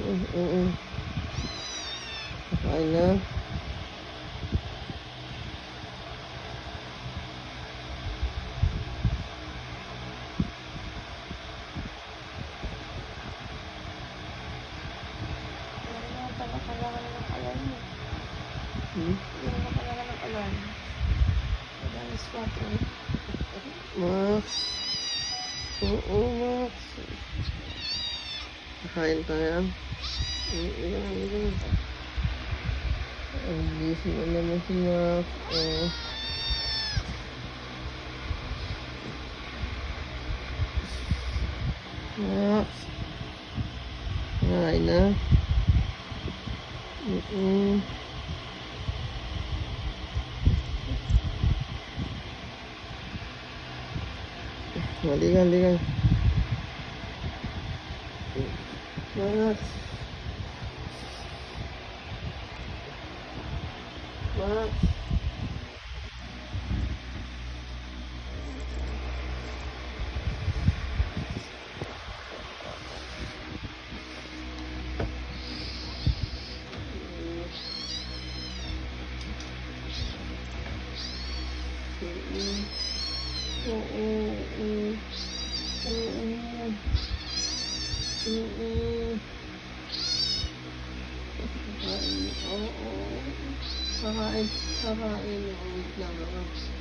Kakain na. Kailangan ng alarm mo. Kailangan ng alarm. Alas 4. Max. Oo, Max. Kakain tayo. Ang gising na naman si Max. Oh. Max. Kakain na. Halika. Max. Max. Kakain.